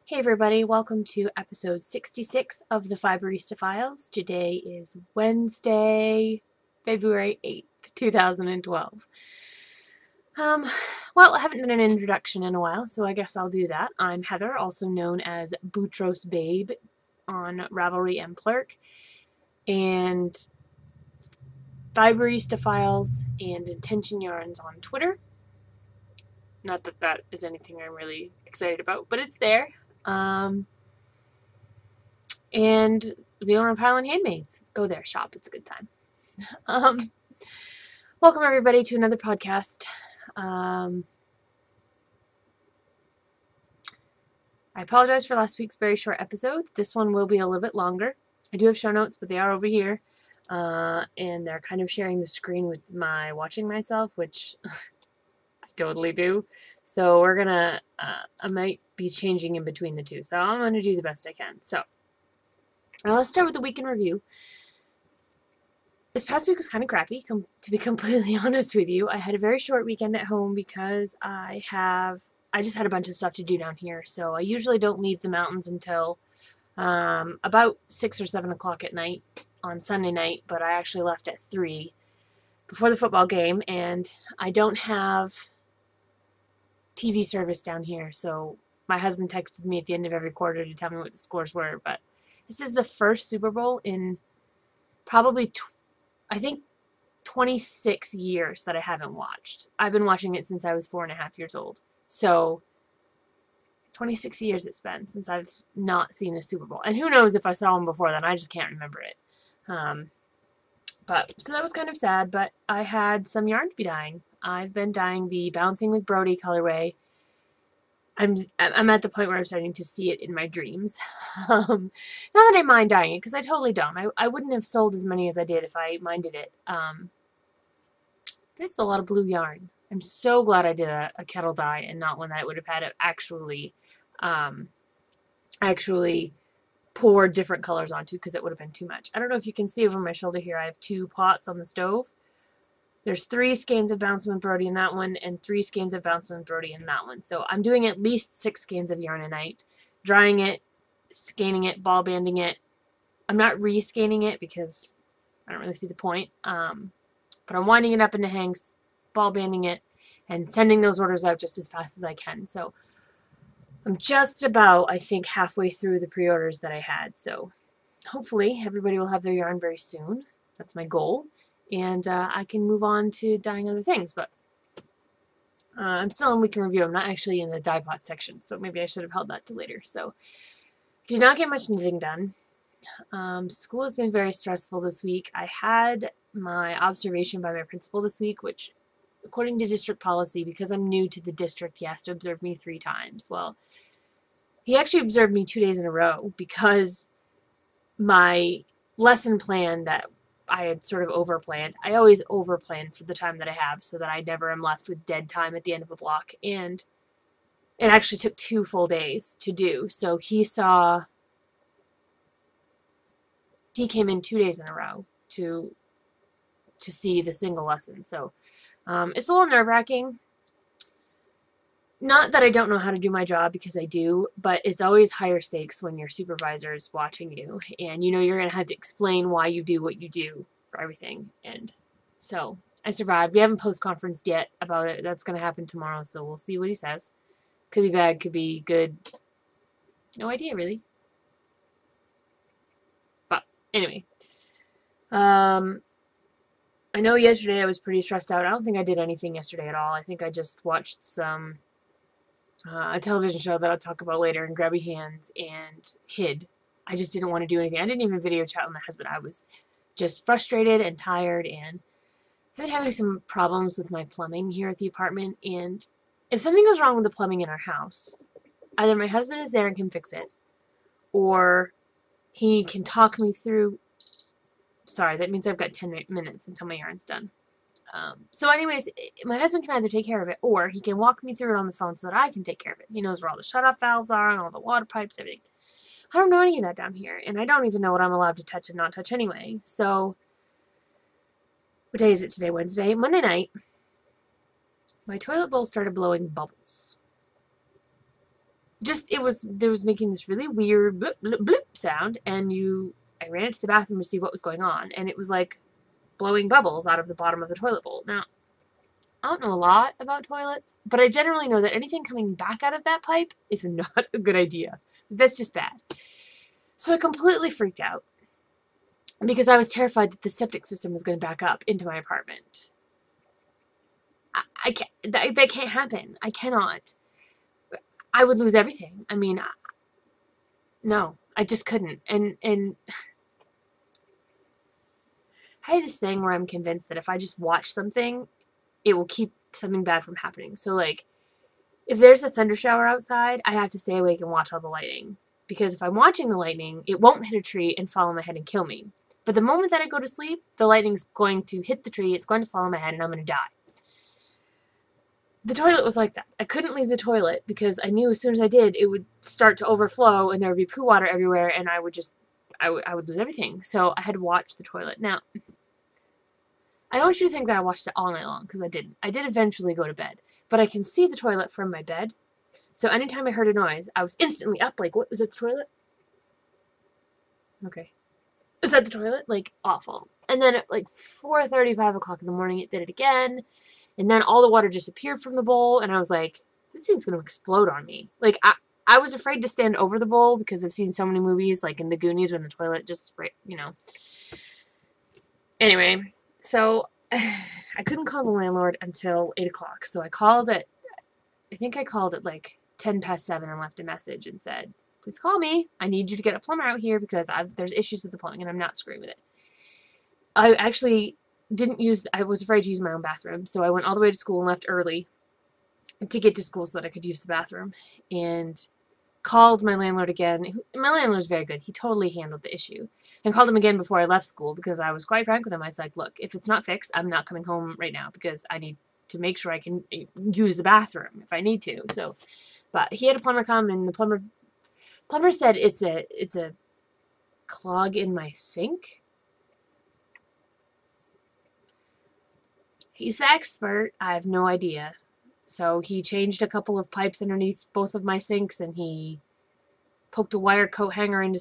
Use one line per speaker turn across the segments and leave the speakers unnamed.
Hey everybody, welcome to episode 66 of the Fiberista Files. Today is Wednesday, February 8th, 2012. Well, I haven't done an introduction in a while, so I guess I'll do that. I'm Heather, also known as Boutros Babe on Ravelry and Plurk, and Fiberista Files and Intention Yarns on Twitter. Not that that is anything I'm really excited about, but it's there. And the owner of Highland Handmades. Go there, shop. It's a good time. Welcome everybody to another podcast. I apologize for last week's very short episode. This one will be a little bit longer. I do have show notes, but they are over here. And they're kind of sharing the screen with my watching myself, which I totally do. So we're gonna, I might be changing in between the two. So I'm gonna do the best I can. So let's start with the week in review. This past week was kind of crappy, to be completely honest with you. I had a very short weekend at home because I just had a bunch of stuff to do down here. So I usually don't leave the mountains until about 6 or 7 o'clock at night on Sunday night, but I actually left at 3 before the football game, and I don't have TV service down here. So my husband texted me at the end of every quarter to tell me what the scores were, but this is the first Super Bowl in probably, I think, 26 years that I haven't watched. I've been watching it since I was 4.5 years old. So 26 years it's been since I've not seen a Super Bowl. And who knows if I saw one before then. I just can't remember it. So that was kind of sad, but I had some yarn to be dyeing. I've been dyeing the Bouncing with Brody colorway. I'm at the point where I'm starting to see it in my dreams. Not that I mind dyeing it, because I totally don't. I wouldn't have sold as many as I did if I minded it. But it's a lot of blue yarn. I'm so glad I did a kettle dye and not one that I would have had to actually pour different colors onto, because it would have been too much. I don't know if you can see over my shoulder here, I have 2 pots on the stove. There's 3 skeins of Bouncing with Brody in that one and 3 skeins of Bouncing with Brody in that one. So I'm doing at least 6 skeins of yarn a night. Drying it, scanning it, ball banding it. I'm not re-scanning it because I don't really see the point. But I'm winding it up into hangs, ball banding it, and sending those orders out just as fast as I can. So I'm just about, I think, halfway through the pre-orders that I had. So hopefully everybody will have their yarn very soon. That's my goal. And I can move on to dyeing other things, but I'm still in week in review. I'm not actually in the dye pot section, so maybe I should have held that to later. So I did not get much knitting done. School has been very stressful this week. I had my observation by my principal this week, which, according to district policy, because I'm new to the district, he has to observe me 3 times. Well, he actually observed me 2 days in a row because my lesson plan that I had sort of overplanned. I always overplan for the time that I have so that I never am left with dead time at the end of a block. And it actually took 2 full days to do. So he came in 2 days in a row to see the single lesson. So it's a little nerve-wracking. Not that I don't know how to do my job, because I do, but it's always higher stakes when your supervisor is watching you, and you know you're going to have to explain why you do what you do for everything. And so I survived. We haven't post-conferenced yet about it. That's going to happen tomorrow, so we'll see what he says. Could be bad, could be good. No idea, really. But anyway. I know yesterday I was pretty stressed out. I don't think I did anything yesterday at all. I think I just watched a television show that I'll talk about later, and Grabby Hands, and hid. I just didn't want to do anything. I didn't even video chat with my husband. I was just frustrated and tired, and I've been having some problems with my plumbing here at the apartment, and if something goes wrong with the plumbing in our house, either my husband is there and can fix it, or he can talk me through. Sorry, that means I've got 10 minutes until my yarn's done. So anyways, my husband can either take care of it, or he can walk me through it on the phone so that I can take care of it. He knows where all the shut-off valves are and all the water pipes, everything. I don't know any of that down here, and I don't even know what I'm allowed to touch and not touch anyway. So, what day is it today? Wednesday? Monday night, my toilet bowl started blowing bubbles. there was making this really weird bloop, bloop, bloop sound, and I ran into the bathroom to see what was going on, and it was like blowing bubbles out of the bottom of the toilet bowl. Now, I don't know a lot about toilets, but I generally know that anything coming back out of that pipe is not a good idea. That's just bad. So I completely freaked out because I was terrified that the septic system was going to back up into my apartment. I can't, that can't happen. I cannot. I would lose everything. I mean, no, I just couldn't. And I have this thing where I'm convinced that if I just watch something, it will keep something bad from happening. So, like, if there's a thunder shower outside, I have to stay awake and watch all the lightning. Because if I'm watching the lightning, it won't hit a tree and fall on my head and kill me. But the moment that I go to sleep, the lightning's going to hit the tree, it's going to fall on my head, and I'm going to die. The toilet was like that. I couldn't leave the toilet because I knew as soon as I did, it would start to overflow and there would be poo water everywhere, and I would lose everything. So I had to watch the toilet. Now, I don't want you to think that I watched it all night long, because I didn't. I did eventually go to bed, but I can see the toilet from my bed. So anytime I heard a noise, I was instantly up, like, what, was it the toilet? Okay. Is that the toilet? Like, awful. And then at like 4:30, 5 o'clock in the morning, it did it again. And then all the water disappeared from the bowl, and I was like, this thing's going to explode on me. Like, I was afraid to stand over the bowl because I've seen so many movies, like in The Goonies, when the toilet just sprayed, you know. Anyway, so I couldn't call the landlord until 8 o'clock. So I called at, I think I called at like 7 and left a message and said, please call me. I need you to get a plumber out here because there's issues with the plumbing and I'm not screwing with it. I actually I was afraid to use my own bathroom, so I went all the way to school and left early to get to school so that I could use the bathroom, and called my landlord again. My landlord was very good. He totally handled the issue, and called him again before I left school because I was quite frank with him. I was like, look, if it's not fixed, I'm not coming home right now because I need to make sure I can use the bathroom if I need to. So, but he had a plumber come, and the plumber said it's a clog in my sink. He's the expert. I have no idea. So he changed a couple of pipes underneath both of my sinks, and he poked a wire coat hanger into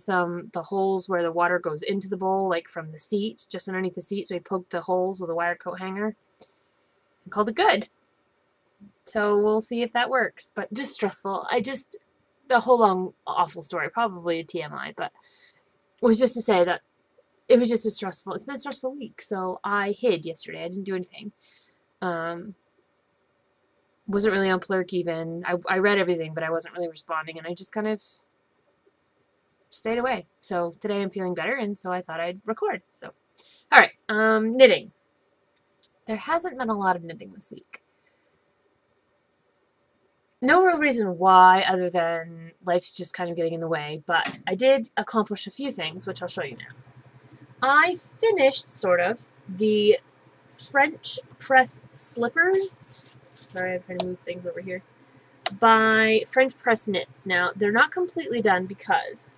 the holes where the water goes into the bowl, like from the seat, just underneath the seat. So he poked the holes with a wire coat hanger and called it good. So we'll see if that works. But just stressful. The whole long, awful story, probably a TMI, but it was just to say that it was just it's been a stressful week. So I hid yesterday. I didn't do anything. Wasn't really on Plurk even. I read everything, but I wasn't really responding, and I just kind of stayed away. So today I'm feeling better, and so I thought I'd record. So, all right, knitting. There hasn't been a lot of knitting this week. No real reason why other than life's just kind of getting in the way, but I did accomplish a few things, which I'll show you now. I finished, sort of, the French press slippers. Sorry, I'm trying to move things over here. By French Press Knits. Now, they're not completely done because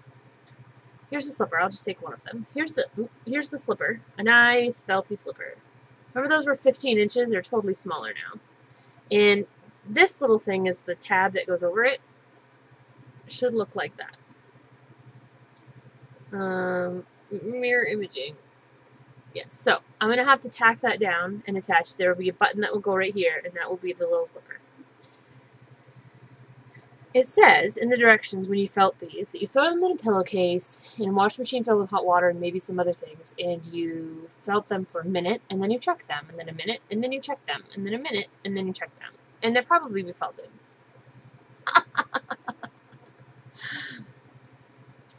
here's the slipper. I'll just take one of them. Here's the slipper. A nice felty slipper. Remember those were 15 inches? They're totally smaller now. And this little thing is the tab that goes over it. It should look like that. Mirror imaging. Yes, so I'm going to have to tack that down and attach. There will be a button that will go right here, and that will be the little slipper. It says in the directions when you felt these that you throw them in a pillowcase in a washing machine filled with hot water and maybe some other things, and you felt them for a minute, and then you check them, and then a minute, and then you check them, and then a minute, and then you check them. And they'll probably be felted.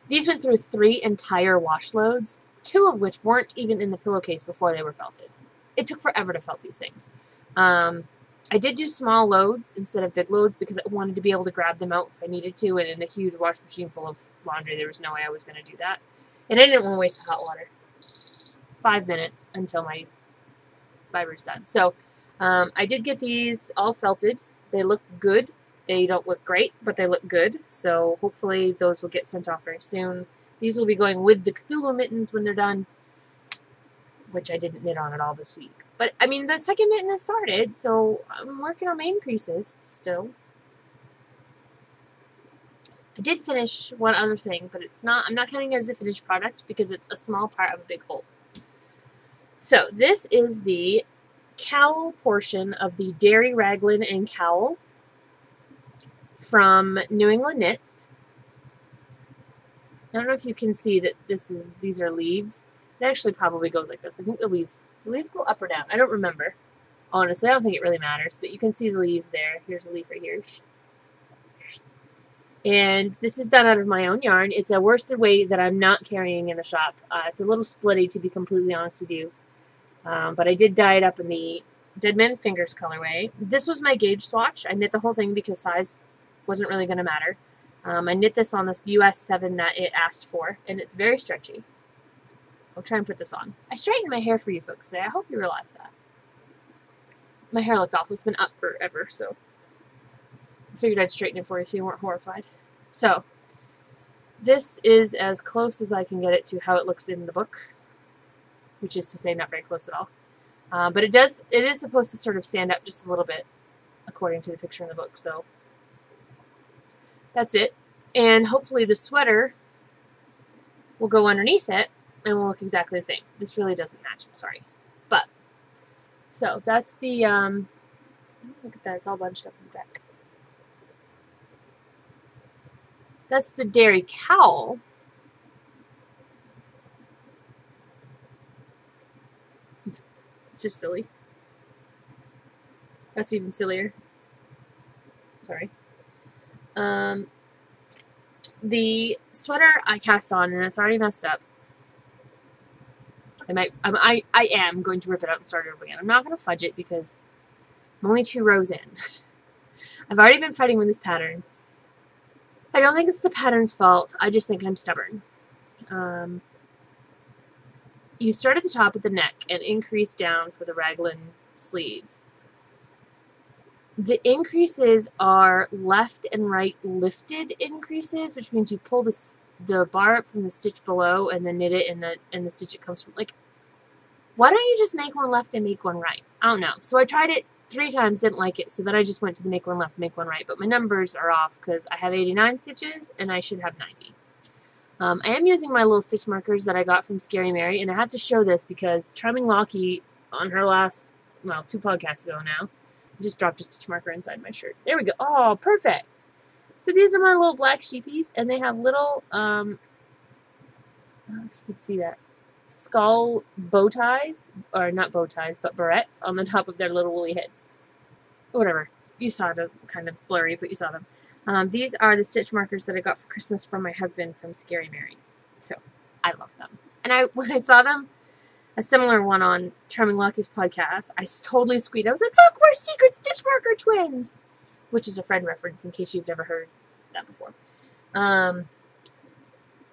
These went through 3 entire wash loads, 2 of which weren't even in the pillowcase before they were felted. It took forever to felt these things. I did do small loads instead of big loads because I wanted to be able to grab them out if I needed to, and in a huge washing machine full of laundry, there was no way I was going to do that. And I didn't want to waste the hot water. 5 minutes until my fiber's done. So I did get these all felted. They look good. They don't look great, but they look good. So hopefully those will get sent off very soon. These will be going with the Cthulhu mittens when they're done, which I didn't knit on at all this week. But, I mean, the second mitten has started, so I'm working on my increases still. I did finish one other thing, but I'm not counting it as a finished product because it's a small part of a big whole. So this is the cowl portion of the Dairy Raglan and Cowl from New England Knits. I don't know if you can see that these are leaves. It actually probably goes like this. I think the leaves go up or down. I don't remember. Honestly, I don't think it really matters, but you can see the leaves there. Here's a leaf right here. And this is done out of my own yarn. It's a worsted weight that I'm not carrying in the shop. It's a little splitty, to be completely honest with you. But I did dye it up in the Dead Man Fingers colorway. This was my gauge swatch. I knit the whole thing because size wasn't really going to matter. I knit this on this US 7 that it asked for, and it's very stretchy. I'll try and put this on. I straightened my hair for you folks today. I hope you realize that. My hair looked awful. It's been up forever, so I figured I'd straighten it for you so you weren't horrified. So, this is as close as I can get it to how it looks in the book, which is to say not very close at all. But it is supposed to sort of stand up just a little bit, according to the picture in the book, so that's it. And hopefully the sweater will go underneath it and will look exactly the same. This really doesn't match, I'm sorry. But, so that's the, look at that, it's all bunched up in the back. That's the Dairy Cowl. It's just silly. That's even sillier. Sorry. The sweater I cast on, and it's already messed up. I am going to rip it out and start it over again. I'm not going to fudge it because I'm only 2 rows in. I've already been fighting with this pattern. I don't think it's the pattern's fault. I just think I'm stubborn. You start at the top of the neck and increase down for the raglan sleeves. The increases are left and right lifted increases, which means you pull the bar up from the stitch below and then knit it, and the stitch it comes from. Like, why don't you just make one left and make one right? I don't know. So I tried it 3 times, didn't like it, so then I just went to the make one left, make one right. But my numbers are off because I have 89 stitches and I should have 90. I am using my little stitch markers that I got from Scary Mary, and I have to show this because Charming Lockie, on her last, well, 2 podcasts ago now, just dropped a stitch marker inside my shirt. There we go. Oh, perfect. So these are my little black sheepies, and they have little, I don't know if you can see that, skull bow ties, or not bow ties, but barrettes on the top of their little woolly heads. Whatever. You saw them, kind of blurry, but you saw them. These are the stitch markers that I got for Christmas from my husband from Scary Mary. So, I love them. And when I saw them, a similar one on Charming Lockie's podcast, I totally squeaked. I was like, look, we're secret stitch marker twins! Which is a Friend reference in case you've never heard that before.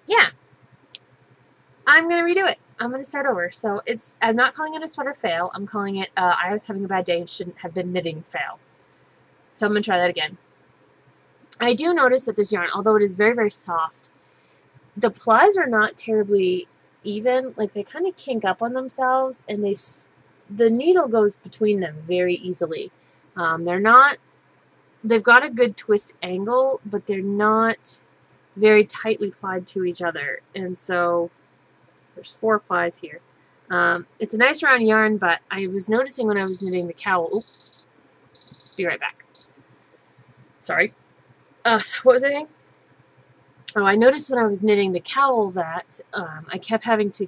Yeah. I'm going to redo it. I'm going to start over. So, I'm not calling it a sweater fail. I'm calling it, I was having a bad day and shouldn't have been knitting fail. So, I'm going to try that again. I do notice that this yarn, although it is very, very soft, the plies are not terribly even. Like, they kind of kink up on themselves, and the needle goes between them very easily. They've got a good twist angle, but they're not very tightly plied to each other. And so, there's 4 plies here. It's a nice round yarn, but I was noticing when I was knitting the cowl. Be right back. Sorry. So what was I saying? Oh, I noticed when I was knitting the cowl that I kept having to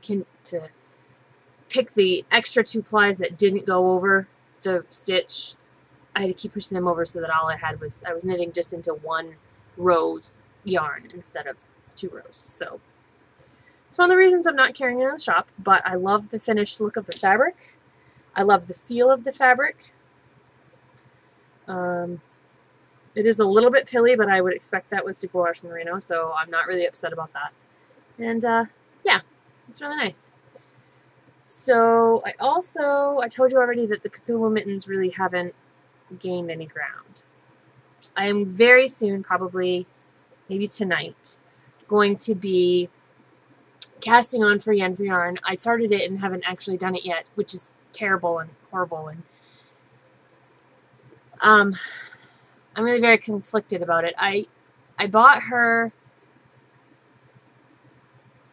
pick the extra 2 plies that didn't go over the stitch. I had to keep pushing them over so that all I had was, I was knitting just into 1 row's yarn instead of 2 rows. So it's one of the reasons I'm not carrying it in the shop, but I love the finished look of the fabric. I love the feel of the fabric. It is a little bit pilly, but I would expect that with superwash merino, so I'm not really upset about that. And, yeah, it's really nice. So, I told you already that the Cthulhu mittens really haven't gained any ground. I am very soon, probably, maybe tonight, going to be casting on for Yen for Yarn. I started it and haven't actually done it yet, which is terrible and horrible, and, I'm really very conflicted about it. I I bought her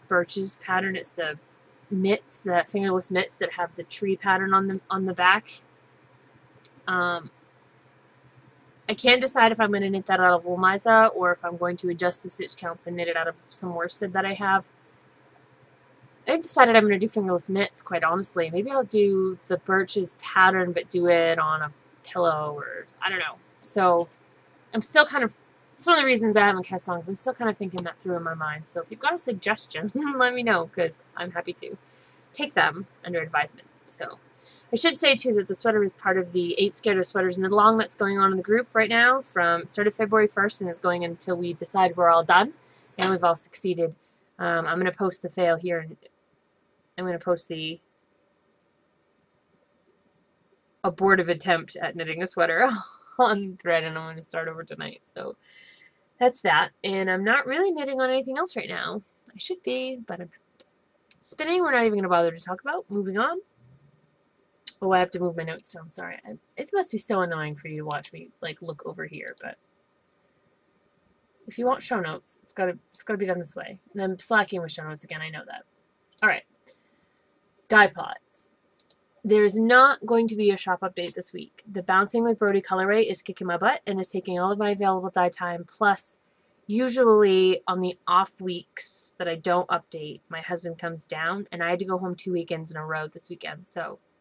Birch's pattern. It's the mitts, the fingerless mitts that have the tree pattern on the back. I can't decide if I'm going to knit that out of wool miza or if I'm going to adjust the stitch counts and knit it out of some worsted that I have. I decided I'm going to do fingerless mitts, quite honestly. Maybe I'll do the Birch's pattern, but do it on a pillow, or I don't know. So I'm still kind of, it's one of the reasons I haven't cast on, because I'm still kind of thinking that through in my mind. So if you've got a suggestion, let me know, because I'm happy to take them under advisement. So I should say, too, that the sweater is part of the 8 Scared of Sweaters Knit Along that's going on in the group right now. Started February 1st and is going until we decide we're all done and we've all succeeded. I'm going to post the fail here, and I'm going to post the abortive attempt at knitting a sweater on thread, and I'm going to start over tonight. So that's that. And I'm not really knitting on anything else right now. I should be, but I'm not. Spinning, we're not even going to bother to talk about. Moving on. Oh, I have to move my notes down. Sorry. It must be so annoying for you to watch me like look over here, but if you want show notes, it's gotta be done this way. And I'm slacking with show notes again. I know that. All right. Dye pots. There's not going to be a shop update this week. The Bouncing with Brody colorway is kicking my butt and is taking all of my available dye time. Plus, usually on the off weeks that I don't update, my husband comes down, and I had to go home 2 weekends in a row this weekend.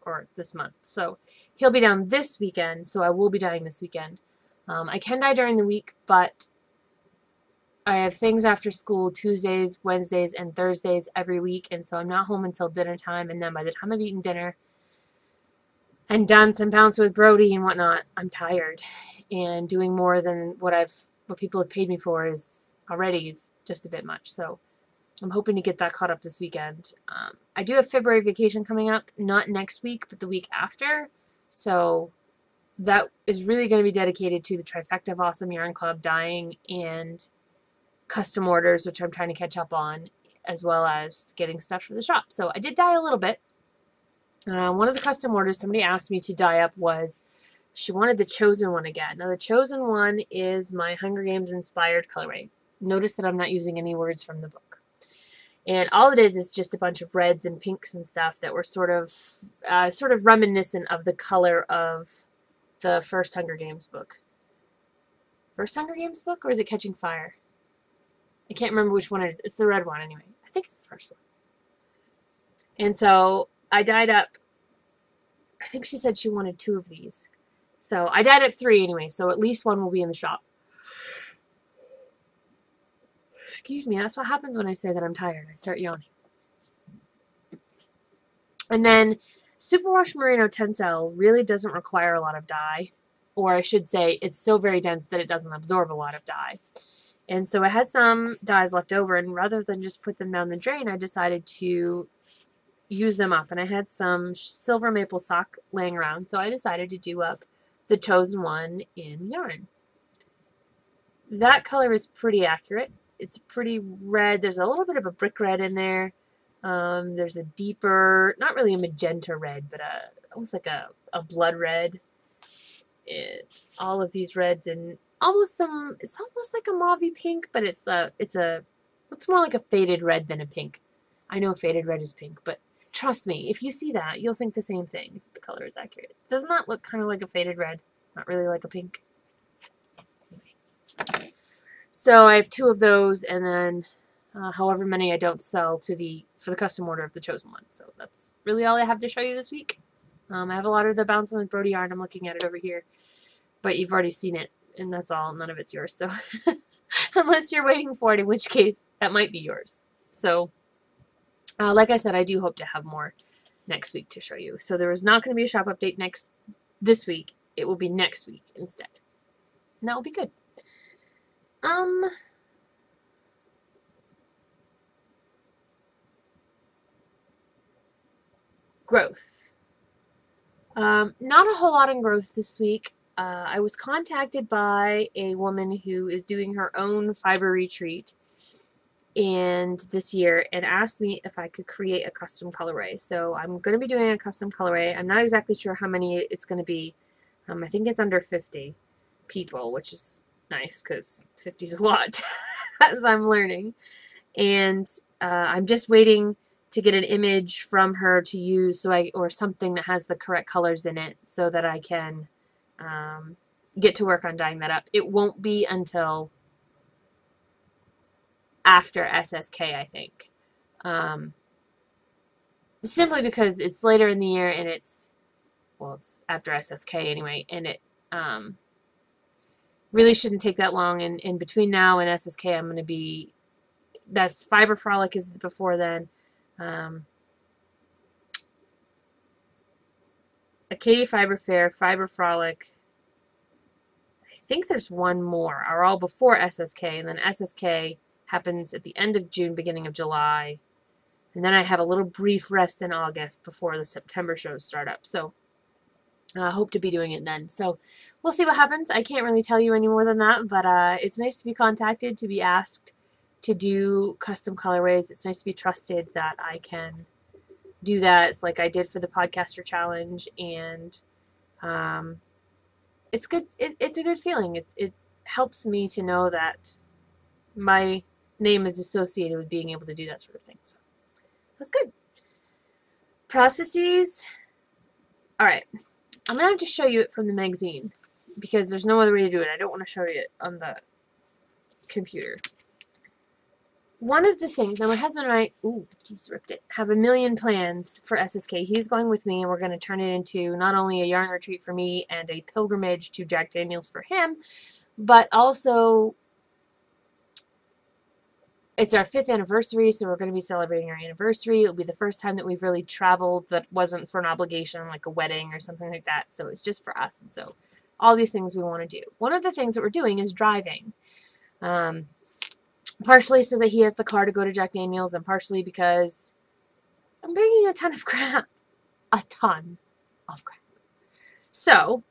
Or this month. So he'll be down this weekend, so I will be dyeing this weekend. I can dye during the week, but I have things after school Tuesdays, Wednesdays, and Thursdays every week, and so I'm not home until dinner time, and then by the time I've eaten dinner and done some Bounce with Brody and whatnot, I'm tired. And doing more than what people have paid me for is just a bit much. So I'm hoping to get that caught up this weekend. I do have February vacation coming up, not next week, but the week after. So that is really going to be dedicated to the trifecta of Awesome Yarn Club dyeing and custom orders, which I'm trying to catch up on, as well as getting stuff for the shop. So I did dye a little bit. One of the custom orders somebody asked me to dye up was, she wanted the Chosen One again. Now the Chosen One is my Hunger Games inspired colorway. Notice that I'm not using any words from the book. And all it is just a bunch of reds and pinks and stuff that were sort of reminiscent of the color of the first Hunger Games book. First Hunger Games book, or is it Catching Fire? I can't remember which one it is. It's the red one anyway. I think it's the first one. And so I dyed up, I think she said she wanted 2 of these. So I dyed up 3 anyway, so at least 1 will be in the shop. Excuse me, that's what happens when I say that I'm tired. I start yawning. And then Superwash Merino Tencel really doesn't require a lot of dye. Or I should say, it's so very dense that it doesn't absorb a lot of dye. And so I had some dyes left over, and rather than just put them down the drain, I decided to use them up. And I had some silver maple sock laying around, so I decided to do up the Chosen One in yarn. That color is pretty accurate. It's pretty red. There's a little bit of a brick red in there. There's a deeper, not really a magenta red, but almost like a blood red. All of these reds and it's almost like a mauvey pink, but it's more like a faded red than a pink. I know faded red is pink, but trust me, if you see that, you'll think the same thing if the color is accurate. Doesn't that look kind of like a faded red? Not really like a pink. Anyway. So I have 2 of those, and then however many I don't sell for the custom order of the Chosen One. So that's really all I have to show you this week. I have a lot of the Bouncing with Brody yarn. I'm looking at it over here, but you've already seen it, and that's all. None of it's yours. So unless you're waiting for it, in which case that might be yours. So like I said, I do hope to have more next week to show you. So there is not going to be a shop update this week. It will be next week instead, and that will be good. Growth. Not a whole lot in growth this week. I was contacted by a woman who is doing her own fiber retreat this year and asked me if I could create a custom colorway. So I'm going to be doing a custom colorway. I'm not exactly sure how many it's going to be. I think it's under 50 people, which is nice because 50 is a lot as I'm learning. And I'm just waiting to get an image from her to use or something that has the correct colors in it so that I can get to work on dyeing that up. It won't be until after SSK, I think. Simply because it's later in the year and it's after SSK anyway, and it really shouldn't take that long. And in between now and SSK, I'm going to be, that's Fiber Frolic is before then. Acadia Fiber Fair, Fiber Frolic, I think there's one more, are all before SSK, and then SSK happens at the end of June, beginning of July. And then I have a little brief rest in August before the September shows start up. So I hope to be doing it then. So we'll see what happens. I can't really tell you any more than that, but it's nice to be contacted, to be asked to do custom colorways. It's nice to be trusted that I can do that. It's like I did for the Podcaster Challenge, and it's good. It's a good feeling. It helps me to know that my name is associated with being able to do that sort of thing. So that's good. Processes. All right. I'm going to have to show you it from the magazine because there's no other way to do it. I don't want to show you it on the computer. One of the things, now my husband and I, ooh, he's ripped it, have a million plans for SSK. He's going with me, and we're going to turn it into not only a yarn retreat for me and a pilgrimage to Jack Daniels for him, but also it's our 5th anniversary, so we're going to be celebrating our anniversary. It'll be the first time that we've really traveled that wasn't for an obligation, like a wedding or something like that. So it's just for us. And so all these things we want to do. One of the things that we're doing is driving. Partially so that he has the car to go to Jack Daniels, and partially because I'm bringing a ton of crap. A ton of crap. So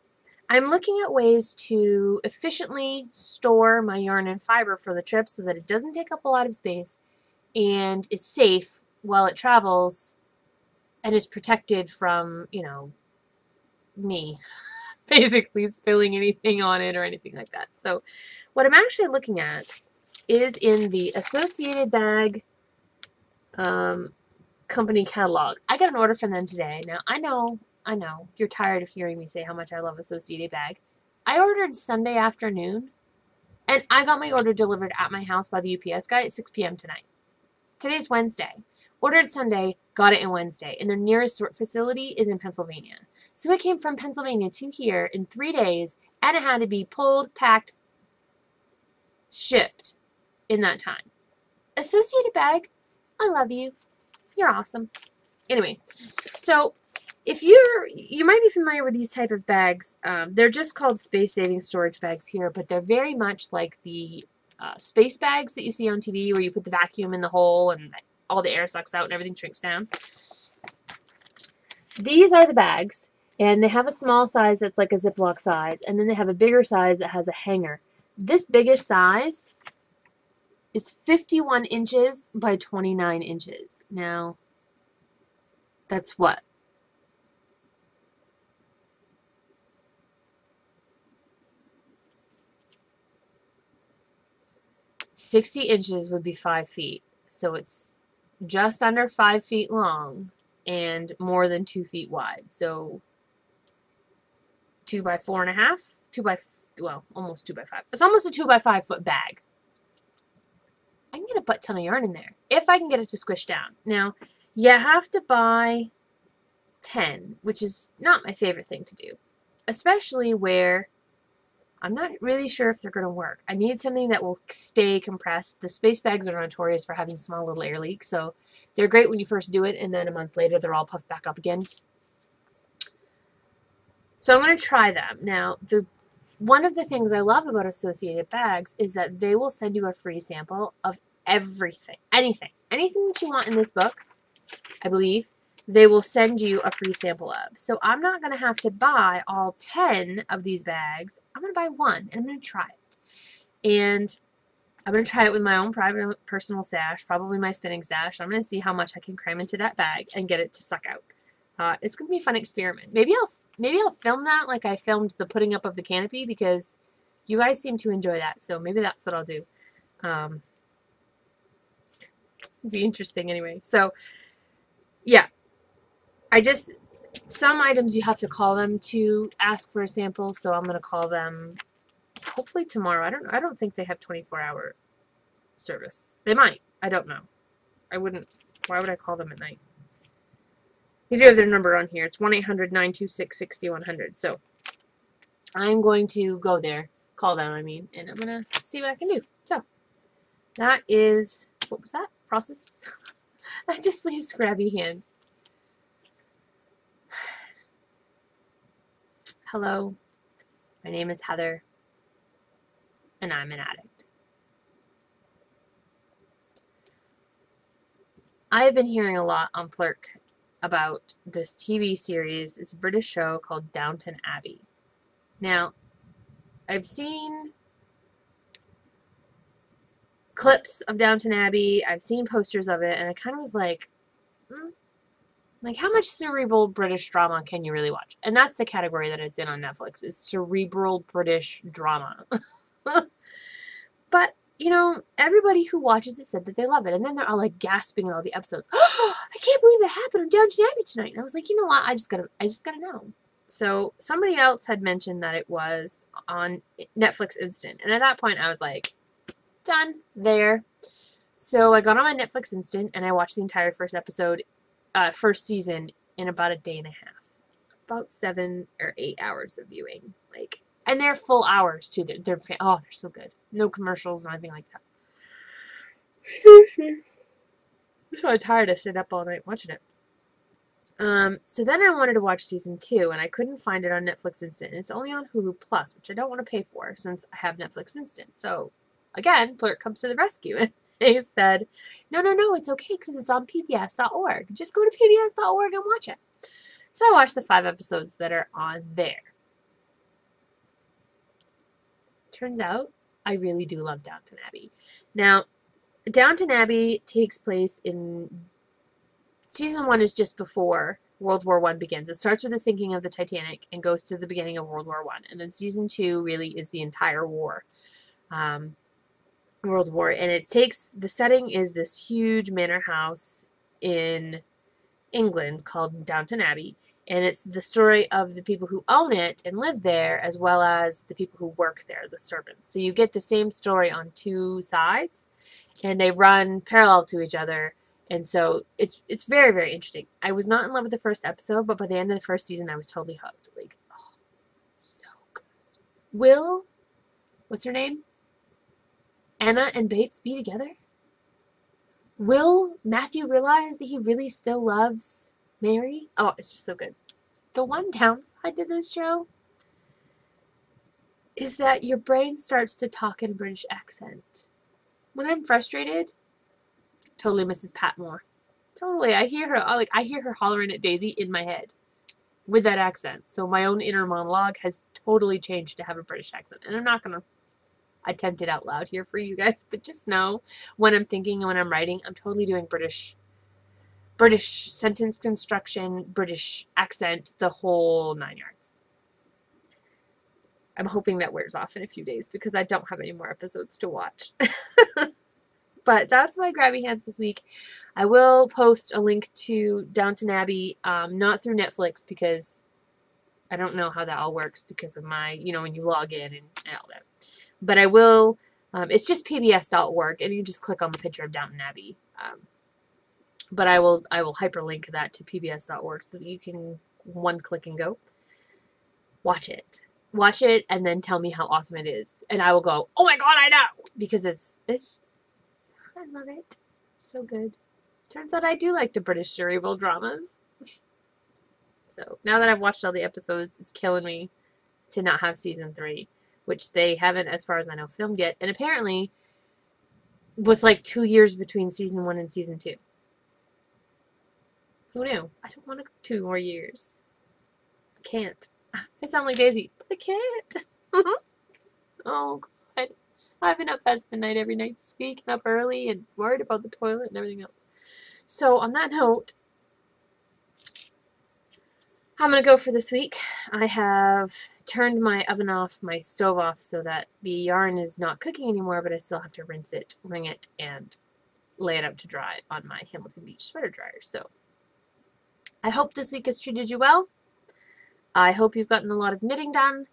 I'm looking at ways to efficiently store my yarn and fiber for the trip so that it doesn't take up a lot of space and is safe while it travels and is protected from, you know, me basically spilling anything on it or anything like that. So what I'm actually looking at is in the Associated Bag company catalog. I got an order from them today. Now, I know, you're tired of hearing me say how much I love Associated Bag. I ordered Sunday afternoon, and I got my order delivered at my house by the UPS guy at 6 p.m. tonight. Today's Wednesday. Ordered Sunday, got it in Wednesday, and their nearest sort facility is in Pennsylvania. So it came from Pennsylvania to here in 3 days, and it had to be pulled, packed, shipped in that time. Associated Bag, I love you. You're awesome. Anyway, so if you might be familiar with these type of bags. They're just called space-saving storage bags here, but they're very much like the space bags that you see on TV where you put the vacuum in the hole and all the air sucks out and everything shrinks down. These are the bags, and they have a small size that's like a Ziploc size, and then they have a bigger size that has a hanger. This biggest size is 51 inches by 29 inches. Now, that's what? 60 inches would be 5 feet. So it's just under 5 feet long and more than 2 feet wide. So 2 by 4.5, well, almost 2 by 5. It's almost a 2 by 5 foot bag. I can get a butt ton of yarn in there if I can get it to squish down. Now, you have to buy 10, which is not my favorite thing to do, especially where I'm not really sure if they're going to work. I need something that will stay compressed. The space bags are notorious for having small little air leaks, so they're great when you first do it, and then a month later they're all puffed back up again. So I'm going to try them. Now, one of the things I love about Associated Bags is that they will send you a free sample of everything, anything that you want in this book, I believe, they will send you a free sample of. So I'm not going to have to buy all 10 of these bags. I'm going to buy one, and I'm going to try it. And I'm going to try it with my own private personal stash, probably my spinning stash. I'm going to see how much I can cram into that bag and get it to suck out. It's going to be a fun experiment. Maybe I'll film that like I filmed the putting up of the canopy, because You guys seem to enjoy that, so maybe that's what I'll do. Be interesting anyway. So, yeah. Some items you have to call them to ask for a sample, so I'm going to call them hopefully tomorrow. I don't think they have 24-hour service. They might. I don't know. I wouldn't. Why would I call them at night? They do have their number on here. It's 1-800-926-6100. So I'm going to go there, call them, and I'm going to see what I can do. So that is, what was that? Processes? That just leaves grabby hands. Hello, my name is Heather, and I'm an addict. I have been hearing a lot on Plurk about this TV series. It's a British show called Downton Abbey. Now, I've seen clips of Downton Abbey, I've seen posters of it, and I kind of was like, how much cerebral British drama can you really watch? And that's the category that it's in on Netflix, is cerebral British drama. But, everybody who watches it said that they love it. And then they're all like gasping at all the episodes. Oh, I can't believe that happened on Downton Abbey tonight. And I was like, you know what? I just gotta know. So somebody else had mentioned that it was on Netflix Instant. And at that point I was like, done, there. So I got on my Netflix Instant and I watched the entire first season in about a day and a half. It's about 7 or 8 hours of viewing. And they're full hours too. They're so good. No commercials, nothing like that. I'm so tired to sit up all night watching it. So then I wanted to watch season 2, and I couldn't find it on Netflix Instant. And it's only on Hulu Plus, which I don't want to pay for since I have Netflix Instant. So again, Plurk comes to the rescue, and they said, no, it's okay because it's on pbs.org. Just go to pbs.org and watch it. So I watched the 5 episodes that are on there. Turns out I really do love Downton Abbey. Now, Downton Abbey takes place in... Season 1 is just before World War I begins. It starts with the sinking of the Titanic and goes to the beginning of World War I. And then Season 2 really is the entire war. World War. And the setting is this huge manor house in England called Downton Abbey. And it's the story of the people who own it and live there, as well as the people who work there, the servants. So you get the same story on 2 sides, and they run parallel to each other. And so it's very, very interesting. I was not in love with the first episode, but by the end of the first season, I was totally hooked. So good. Will, what's her name? Anna and Bates be together? Will Matthew realize that he really still loves Mary? Oh, it's just so good. The one downside to this show is that your brain starts to talk in a British accent. When I'm frustrated, totally Mrs. Patmore. Totally. I hear her hollering at Daisy in my head with that accent. So my own inner monologue has totally changed to have a British accent. And I'm not going to attempt it out loud here for you guys, but just know when I'm thinking and when I'm writing, I'm totally doing British sentence construction, British accent, the whole 9 yards. I'm hoping that wears off in a few days because I don't have any more episodes to watch. But that's my grabby hands this week. I will post a link to Downton Abbey, not through Netflix because I don't know how that all works because of my, when you log in and all that. But I will, it's just pbs.org, and you just click on the picture of Downton Abbey. But I will hyperlink that to pbs.org so that you can one click and go. Watch it. Watch it and then tell me how awesome it is. And I will go, oh my god, I know! Because I love it. So good. Turns out I do like the British cerebral dramas. So now that I've watched all the episodes, it's killing me to not have season 3, which they haven't, as far as I know, filmed yet. And apparently was 2 years between season 1 and season 2. Who knew? I don't want to go 2 more years. I can't. I sound like Daisy, but I can't. Oh, God. I've been up past midnight every night this week and up early and worried about the toilet and everything else. So, on that note, I'm going to go for this week. I have turned my oven off, my stove off, so that the yarn is not cooking anymore, but I still have to rinse it, wring it, and lay it out to dry on my Hamilton Beach sweater dryer. So I hope this week has treated you well. I hope you've gotten a lot of knitting done.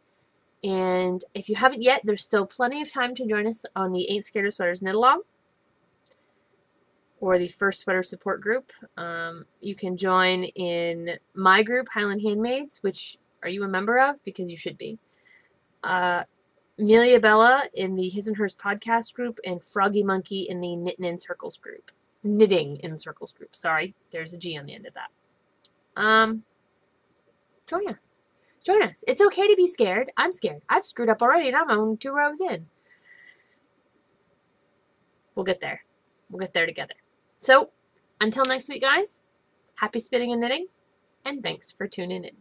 And if you haven't yet, there's still plenty of time to join us on the Ain't Scared of Sweaters Knit Along, or the First Sweater Support Group. You can join in my group, Highland Handmades, which are you a member of? Because you should be. Amelia Bella in the His and Hers podcast group, and Froggy Monkey in the Knitting in Circles group. Knitting in Circles group. Sorry, there's a G on the end of that. Join us. Join us. It's okay to be scared. I'm scared. I've screwed up already, and I'm only 2 rows in. We'll get there. We'll get there together. So, until next week, guys, happy spinning and knitting, and thanks for tuning in.